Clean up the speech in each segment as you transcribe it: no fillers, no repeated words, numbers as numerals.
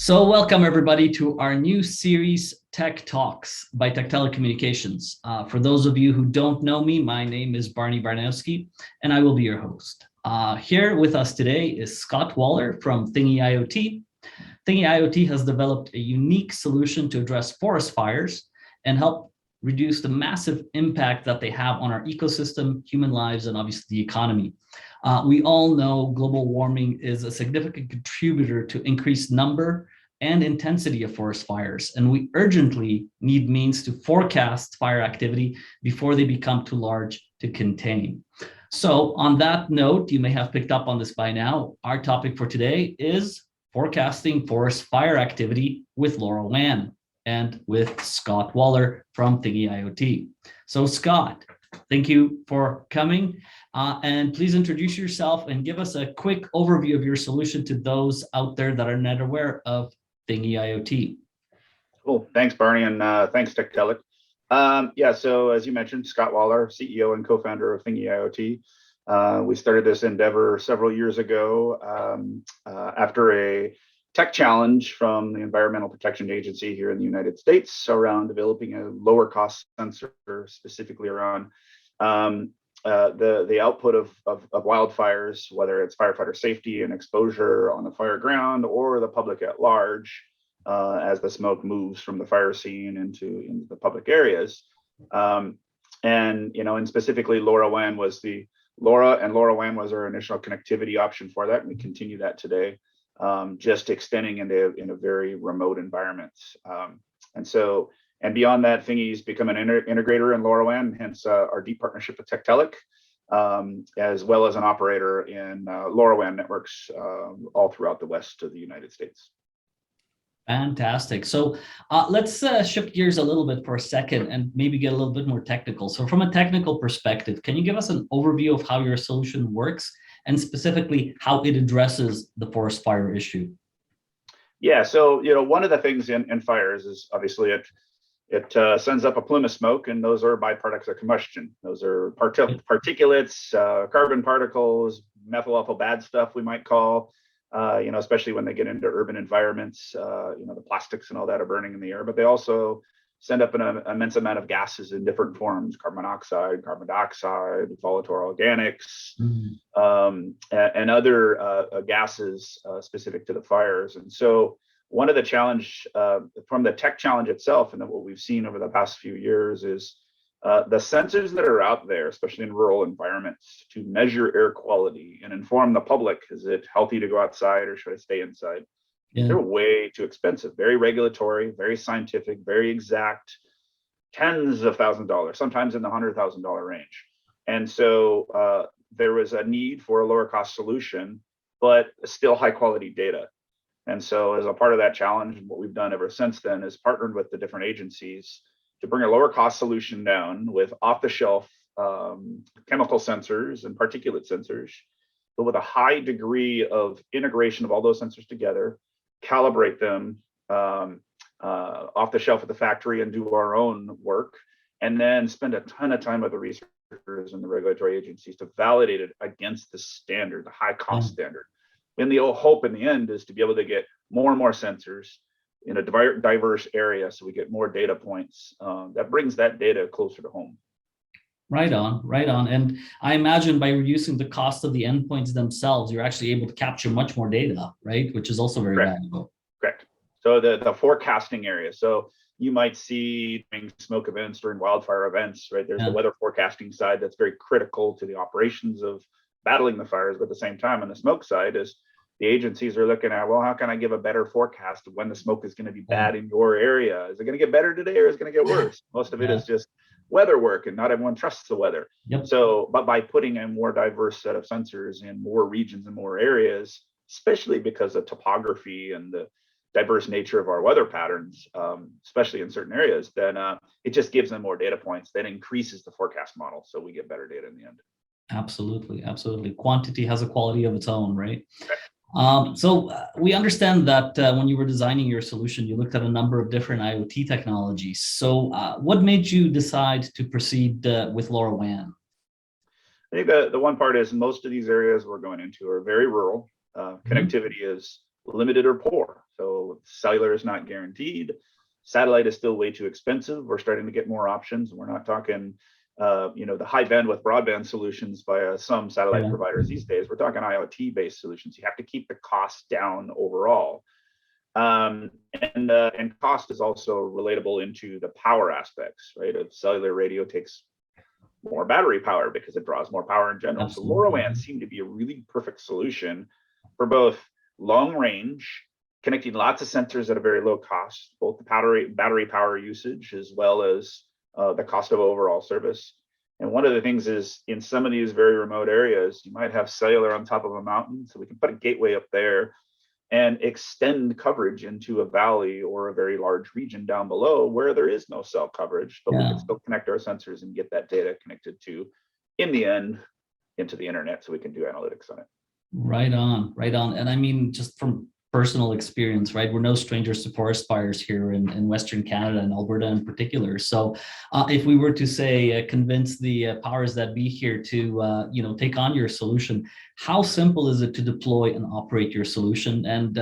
So welcome everybody to our new series, Tech Talks by TEKTELIK Communications. For those of you who don't know me, my name is Barney Barnowski, and I will be your host. Here with us today is Scott Waller from Thingy IoT. Thingy IoT has developed a unique solution to address forest fires and help reduce the massive impact that they have on our ecosystem, human lives, and obviously the economy. We all know global warming is a significant contributor to increased number and intensity of forest fires, and we urgently need means to forecast fire activity before they become too large to contain. So on that note, you may have picked up on this by now, our topic for today is forecasting forest fire activity with LoRaWAN and with Scott Waller from Thingy IoT. So Scott, thank you for coming. And please introduce yourself and give us a quick overview of your solution to those out there that are not aware of Thingy IoT. Cool. Thanks, Barney, and thanks, TEKTELIK. So as you mentioned, Scott Waller, CEO and co-founder of Thingy IoT. We started this endeavor several years ago after a tech challenge from the Environmental Protection Agency here in the United States around developing a lower cost sensor, specifically around the output of wildfires, whether it's firefighter safety and exposure on the fire ground or the public at large, as the smoke moves from the fire scene into the public areas. And specifically LoRaWAN was LoRaWAN was our initial connectivity option for that, and we continue that today, just extending in a very remote environment. And beyond that, Thingy's become an integrator in LoRaWAN, hence our deep partnership with TEKTELIK, as well as an operator in LoRaWAN networks all throughout the west of the United States. Fantastic. So let's shift gears a little bit for a second and maybe get a little bit more technical. So from a technical perspective, can you give us an overview of how your solution works and specifically how it addresses the forest fire issue? Yeah, so one of the things in fires is obviously it sends up a plume of smoke, and those are byproducts of combustion. Those are particulates, carbon particles, methyl alpha bad stuff we might call, especially when they get into urban environments. The plastics and all that are burning in the air, but they also send up an immense amount of gases in different forms: carbon monoxide, carbon dioxide, volatile organics, and other gases specific to the fires. And so one of the challenge from the tech challenge itself, and what we've seen over the past few years, is the sensors that are out there, especially in rural environments, to measure air quality and inform the public, is it healthy to go outside or should I stay inside? Yeah. They're way too expensive, very regulatory, very scientific, very exact, tens of thousands of dollars, sometimes in the $100,000 range. And so there was a need for a lower cost solution, but still high quality data. And so as a part of that challenge, what we've done ever since then is partnered with the different agencies to bring a lower cost solution down with off the shelf chemical sensors and particulate sensors, but with a high degree of integration of all those sensors together, calibrate them off the shelf at the factory and do our own work, and then spend a ton of time with the researchers and the regulatory agencies to validate it against the standard, the high cost standard. And the hope in the end is to be able to get more and more sensors in a diverse area, so we get more data points that brings that data closer to home. Right on, right on. And I imagine by reducing the cost of the endpoints themselves, you're actually able to capture much more data, right? Which is also very valuable. Correct. So the forecasting area. So you might see during smoke events, during wildfire events, right? There's the weather forecasting side that's very critical to the operations of battling the fires, but at the same time, on the smoke side is the agencies are looking at, well, how can I give a better forecast of when the smoke is going to be bad in your area? Is it going to get better today or is it going to get worse? Most of it is just weather work, and not everyone trusts the weather. So, but by putting a more diverse set of sensors in more regions and more areas, especially because of topography and the diverse nature of our weather patterns, especially in certain areas, then it just gives them more data points. That increases the forecast model, so we get better data in the end. Absolutely, absolutely. Quantity has a quality of its own, right? So we understand that when you were designing your solution, you looked at a number of different IoT technologies. So what made you decide to proceed with LoRaWAN? I think the one part is most of these areas we're going into are very rural. Connectivity is limited or poor. So cellular is not guaranteed. Satellite is still way too expensive. We're starting to get more options. We're not talking, the high bandwidth broadband solutions by some satellite providers these days. We're talking IoT based solutions. You have to keep the cost down overall. And cost is also relatable into the power aspects, right? A cellular radio takes more battery power because it draws more power in general. Absolutely. So LoRaWAN seemed to be a really perfect solution for both long range, connecting lots of sensors at a very low cost, both the battery power usage as well as the cost of overall service. And one of the things is in some of these very remote areas, you might have cellular on top of a mountain. So we can put a gateway up there and extend coverage into a valley or a very large region down below where there is no cell coverage, but we can still connect our sensors and get that data connected to, in the end, into the internet so we can do analytics on it. Right on, right on. And I mean, just from personal experience, right? We're no strangers to forest fires here in Western Canada and Alberta in particular. So if we were to say, convince the powers that be here to, take on your solution, how simple is it to deploy and operate your solution? And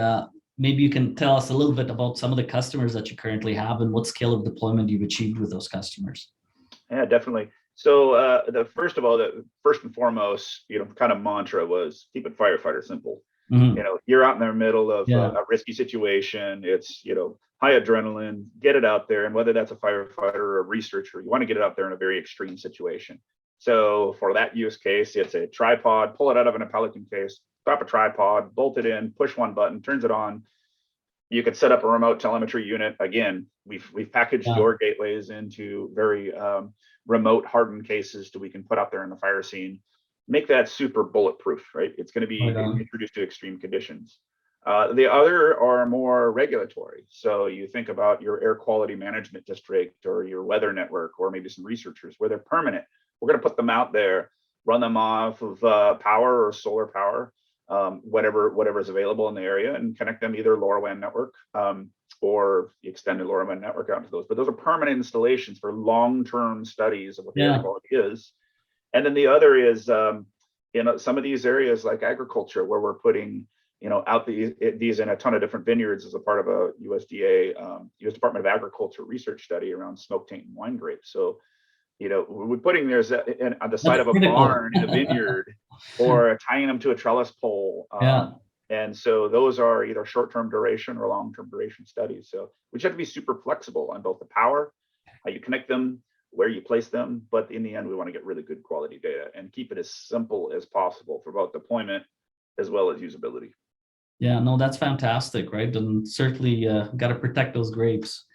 maybe you can tell us a little bit about some of the customers that you currently have and what scale of deployment you've achieved with those customers. Yeah, definitely. So the first and foremost, kind of mantra was keep it firefighter simple. Mm-hmm. You're out in the middle of a risky situation. It's, high adrenaline, get it out there. And whether that's a firefighter or a researcher, you want to get it out there in a very extreme situation. So for that use case, it's a tripod, pull it out of an Pelican case, drop a tripod, bolt it in, push one button, turns it on. You could set up a remote telemetry unit. Again, we've packaged your gateways into very remote hardened cases that we can put out there in the fire scene. Make that super bulletproof, right? It's going to be introduced to extreme conditions. The other are more regulatory. So you think about your air quality management district or your weather network, or maybe some researchers where they're permanent. We're going to put them out there, run them off of power or solar power, whatever is available in the area, and connect them either LoRaWAN network or the extended LoRaWAN network out to those. But those are permanent installations for long-term studies of what the air quality is. And then the other is, some of these areas like agriculture, where we're putting, out these in a ton of different vineyards as a part of a USDA, U.S. Department of Agriculture research study around smoke taint and wine grapes. So, we're putting theirs on the side of a barn in a vineyard, or tying them to a trellis pole. And so those are either short-term duration or long-term duration studies. So we just have to be super flexible on both the power, how you connect them, where you place them, but in the end, we want to get really good quality data and keep it as simple as possible for both deployment as well as usability. Yeah, no, that's fantastic, right? And certainly got to protect those grapes.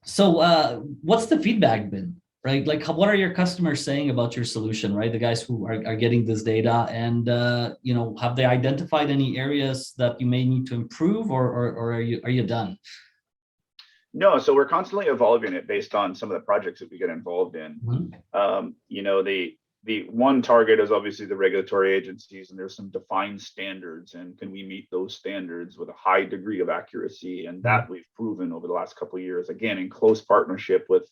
So what's the feedback been, right? Like, what are your customers saying about your solution, right? The guys who are getting this data, and have they identified any areas that you may need to improve, or are you done? No, so we're constantly evolving it based on some of the projects that we get involved in. The one target is obviously the regulatory agencies, and there's some defined standards, and can we meet those standards with a high degree of accuracy? And that we've proven over the last couple of years, again, in close partnership with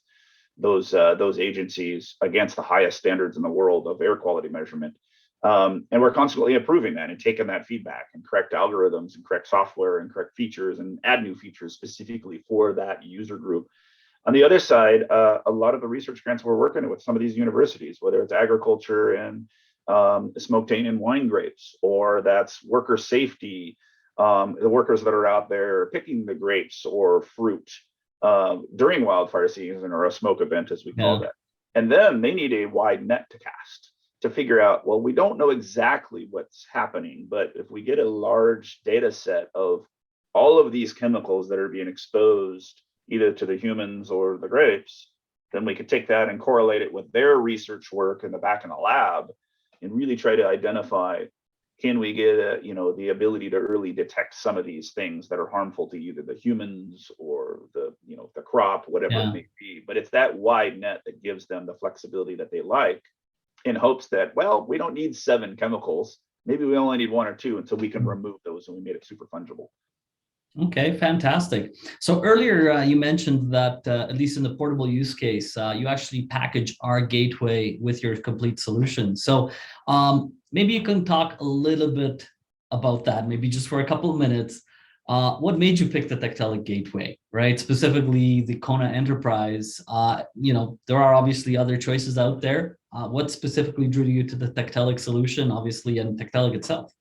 those agencies against the highest standards in the world of air quality measurement. And we're constantly improving that and taking that feedback and correct algorithms and correct software and correct features and add new features specifically for that user group. On the other side, a lot of the research grants we're working with some of these universities, whether it's agriculture and smoke taint and wine grapes, or that's worker safety, the workers that are out there picking the grapes or fruit during wildfire season, or a smoke event, as we call that. And then they need a wide net to cast to figure out, well, we don't know exactly what's happening, but if we get a large data set of all of these chemicals that are being exposed either to the humans or the grapes, then we could take that and correlate it with their research work in the back in the lab and really try to identify, can we get the ability to early detect some of these things that are harmful to either the humans or the crop, whatever it may be. But it's that wide net that gives them the flexibility that they like, in hopes that, well, we don't need 7 chemicals. Maybe we only need 1 or 2 until we can remove those, and we made it super fungible. Okay, fantastic. So earlier you mentioned that at least in the portable use case, you actually package our gateway with your complete solution. So maybe you can talk a little bit about that, maybe just for a couple of minutes. What made you pick the TEKTELIK Gateway, right? Specifically the Kona Enterprise. There are obviously other choices out there. What specifically drew you to the TEKTELIK solution, obviously, and TEKTELIK itself?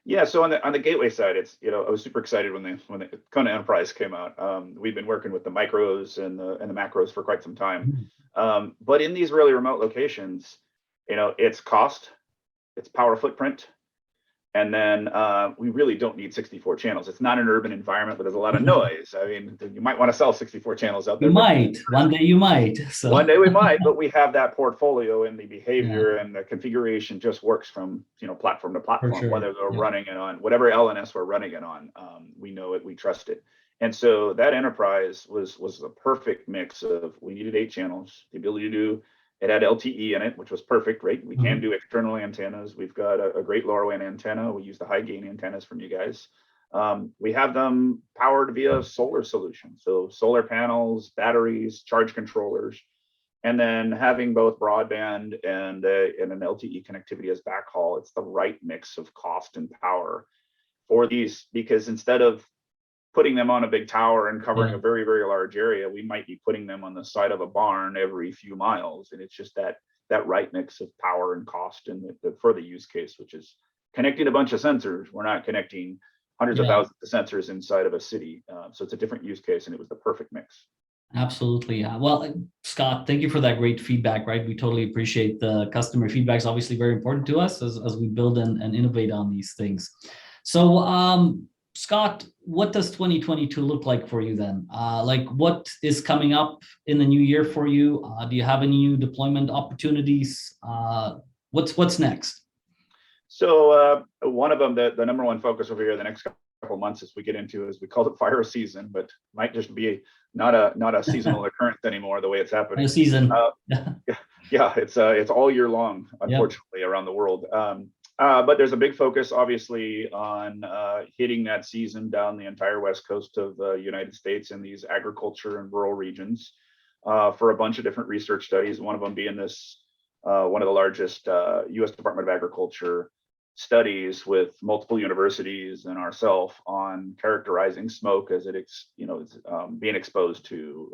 Yeah, so on the gateway side, it's I was super excited when the Kona Enterprise came out. We've been working with the micros and the macros for quite some time, but in these really remote locations, it's cost, it's power footprint, and then we really don't need 64 channels. It's not an urban environment where there's a lot of noise. I mean, you might want to sell 64 channels out there. You might. One day you might. So. One day we might, but we have that portfolio, and the behavior and the configuration just works from platform to platform, Sure. whether they're running it on whatever LNS we're running it on. We know it, we trust it. And so that enterprise was the perfect mix of, we needed 8 channels, the ability to do, it had LTE in it, which was perfect, right? We can do external antennas. We've got a great LoRaWAN antenna. We use the high gain antennas from you guys. We have them powered via solar solutions. So solar panels, batteries, charge controllers, and then having both broadband and an LTE connectivity as backhaul. It's the right mix of cost and power for these, because instead of putting them on a big tower and covering a very, very large area, we might be putting them on the side of a barn every few miles. And it's just that right mix of power and cost, and for the use case, which is connecting a bunch of sensors. We're not connecting hundreds of thousands of sensors inside of a city. So it's a different use case, and it was the perfect mix. Absolutely. Yeah. Well, Scott, thank you for that great feedback, right? We totally appreciate the customer feedback. Is obviously very important to us as we build and innovate on these things. So, Scott, what does 2022 look like for you then? What is coming up in the new year for you? Do you have any new deployment opportunities? What's next? So one of them, the number one focus over here the next couple of months as we get into, is we call it fire season, but might just be not a seasonal occurrence anymore, the way it's happening. A season. Yeah, it's all year long, unfortunately, around the world. But there's a big focus, obviously, on hitting that season down the entire west coast of the United States in these agriculture and rural regions for a bunch of different research studies. One of them being this, one of the largest U.S. Department of Agriculture studies with multiple universities and ourselves on characterizing smoke as it's being exposed to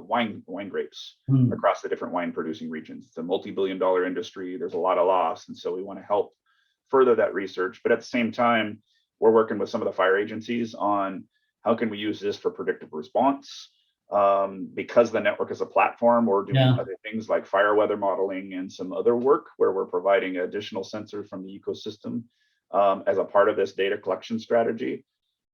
wine grapes across the different wine producing regions. It's a multi-billion-dollar industry. There's a lot of loss, and so we want to help further that research. But at the same time, we're working with some of the fire agencies on how can we use this for predictive response. Because the network is a platform, we're doing other things like fire weather modeling and some other work where we're providing additional sensors from the ecosystem as a part of this data collection strategy.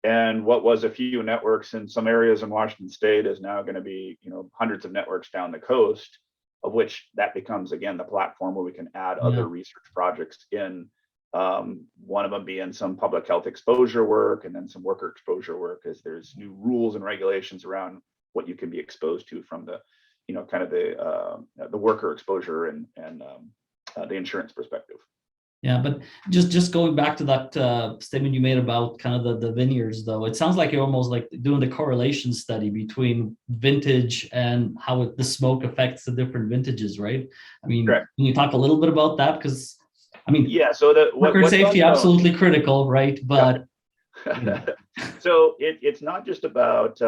And what was a few networks in some areas in Washington State is now going to be hundreds of networks down the coast, of which that becomes, again, the platform where we can add other research projects in. One of them being some public health exposure work, and then some worker exposure work, as there's new rules and regulations around what you can be exposed to from the the worker exposure and the insurance perspective. Yeah, but just going back to that statement you made about kind of the vineyards, though, it sounds like you're almost like doing the correlation study between vintage and how the smoke affects the different vintages, right? I mean, Can you talk a little bit about that? Because I mean, so worker safety absolutely critical, right? But so it's not just about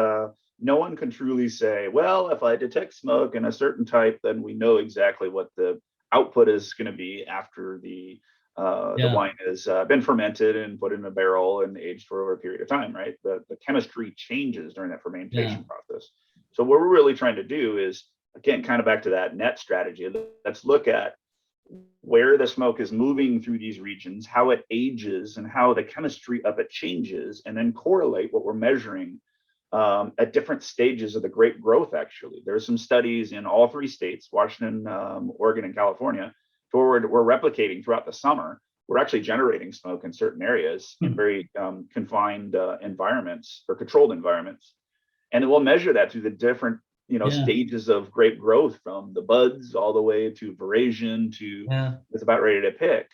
no one can truly say, well, if I detect smoke in a certain type, then we know exactly what the output is going to be after the wine has been fermented and put in a barrel and aged for over a period of time, right? The chemistry changes during that fermentation process. So what we're really trying to do is, again, kind of back to that net strategy. Let's look at where the smoke is moving through these regions, how it ages, and how the chemistry of it changes, and then correlate what we're measuring at different stages of the grape growth. Actually, there's some studies in all 3 states, Washington, Oregon, and California, where we're replicating throughout the summer. We're actually generating smoke in certain areas in very confined environments or controlled environments. And then we'll measure that through the different stages of grape growth, from the buds all the way to veraison to it's about ready to pick.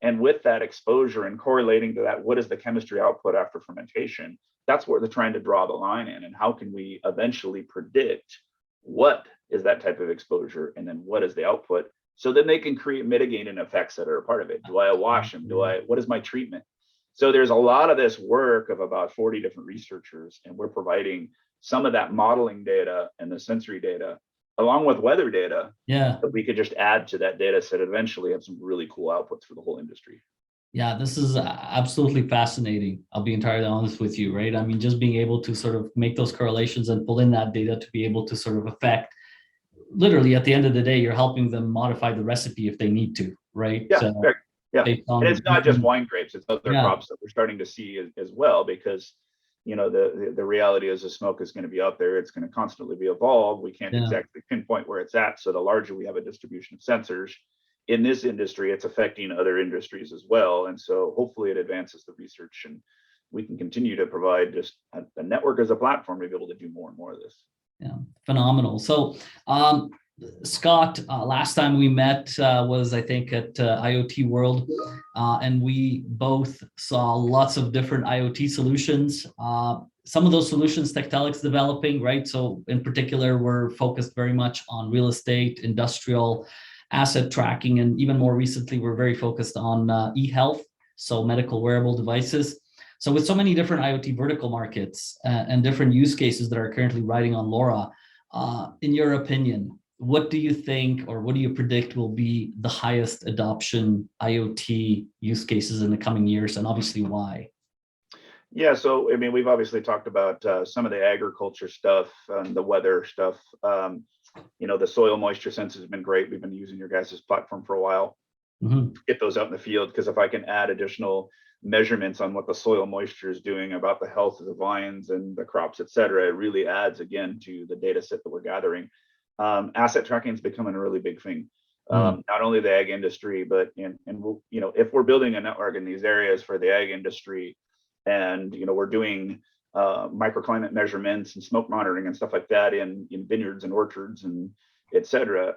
And with that exposure and correlating to that, what is the chemistry output after fermentation? That's where they're trying to draw the line in. And how can we eventually predict what is that type of exposure, and then what is the output? So then they can create mitigating effects that are a part of it. Do I wash them? What is my treatment? So there's a lot of this work of about 40 different researchers, and we're providing some of that modeling data and the sensory data, along with weather data, Yeah. that we could just add to that data set, eventually have some really cool outputs for the whole industry. Yeah, this is absolutely fascinating. I'll be entirely honest with you, right? I mean, just being able to sort of make those correlations and pull in that data to be able to sort of affect, literally at the end of the day, you're helping them modify the recipe if they need to, right? Yeah, yeah. Based And on it's not just wine grapes, it's other yeah, crops that we're starting to see as well, because the reality is the smoke is going to be out there. It's going to constantly be evolved. We can't yeah. exactly pinpoint where it's at. So the larger we have a distribution of sensors in this industry, it's affecting other industries as well. And so hopefully it advances the research, and we can continue to provide just a network as a platform to be able to do more and more of this. Yeah, phenomenal. So, Scott, last time we met was, I think, at IoT World, and we both saw lots of different IoT solutions. Some of those solutions TEKTELIC's developing, right? So in particular, we're focused very much on real estate, industrial, asset tracking, and even more recently, we're very focused on e-health, so medical wearable devices. So with so many different IoT vertical markets and different use cases that are currently riding on LoRa, in your opinion, what do you think, or what do you predict will be the highest adoption IoT use cases in the coming years, and obviously why? Yeah, so I mean, we've obviously talked about some of the agriculture stuff and the weather stuff. The soil moisture sensors have been great. We've been using your guys' platform for a while. Mm-hmm. Get those out in the field, because if I can add additional measurements on what the soil moisture is doing about the health of the vines and the crops, et cetera, it really adds again to the data set that we're gathering. Asset tracking is becoming a really big thing. Not only the ag industry, but we'll, if we're building a network in these areas for the ag industry, and we're doing microclimate measurements and smoke monitoring and stuff like that in vineyards and orchards and et cetera,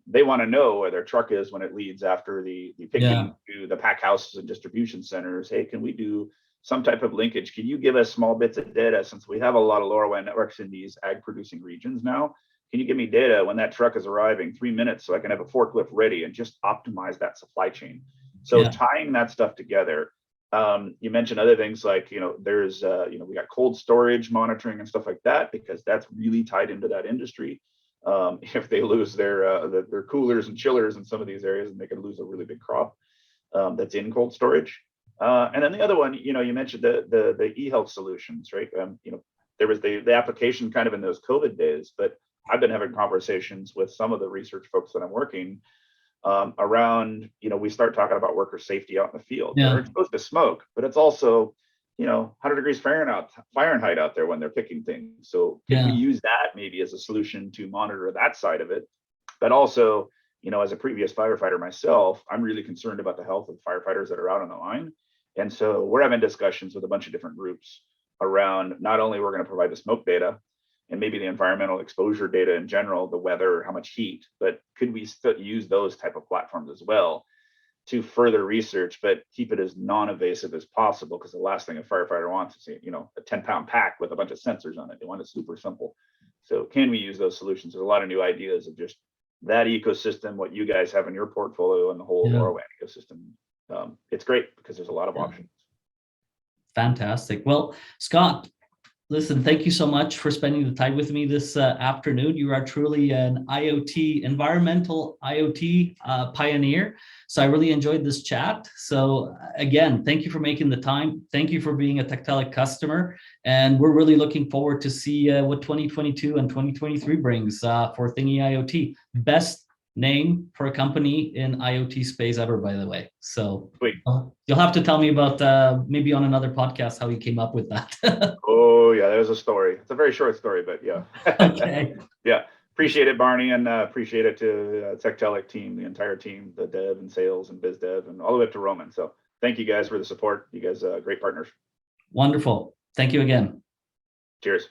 they want to know where their truck is when it leads after the picking to the pack houses and distribution centers. Hey, can we do some type of linkage? Can you give us small bits of data, since we have a lot of LoRaWAN networks in these ag producing regions now? Can you give me data when that truck is arriving 3 minutes, so I can have a forklift ready and just optimize that supply chain? So tying that stuff together. You mentioned other things like, there's, we got cold storage monitoring and stuff like that, because that's really tied into that industry. If they lose their coolers and chillers in some of these areas, and they could lose a really big crop that's in cold storage. And then the other one, you mentioned the e-health solutions, right? There was the application kind of in those COVID days, but I've been having conversations with some of the research folks that I'm working around, we start talking about worker safety out in the field. They're exposed to smoke, but it's also, 100 degrees Fahrenheit out there when they're picking things. So can we use that maybe as a solution to monitor that side of it? But also, as a previous firefighter myself, I'm really concerned about the health of firefighters that are out on the line. And so we're having discussions with a bunch of different groups around, not only we're going to provide the smoke data and maybe the environmental exposure data in general, the weather, how much heat, but could we still use those type of platforms as well to further research, but keep it as non-invasive as possible? Because the last thing a firefighter wants is, a 10-pound pack with a bunch of sensors on it. They want it super simple. So can we use those solutions? There's a lot of new ideas of just that ecosystem, what you guys have in your portfolio, and the whole LoRaWAN ecosystem. It's great because there's a lot of options. Fantastic. Well, Scott, listen, thank you so much for spending the time with me this afternoon. You are truly an environmental IoT pioneer. So I really enjoyed this chat. So again, thank you for making the time. Thank you for being a TEKTELIC customer. And we're really looking forward to see what 2022 and 2023 brings for Thingy IoT. Best name for a company in IoT space ever, by the way. So you'll have to tell me about maybe on another podcast how you came up with that. Oh yeah, there's a story. It's a very short story, but yeah. Okay. Yeah, appreciate it, Barney, and appreciate it to TEKTELIC team, the entire team, the dev and sales and biz dev, and all the way up to Roman. So thank you guys for the support. You guys are great partners. Wonderful. Thank you again. Cheers.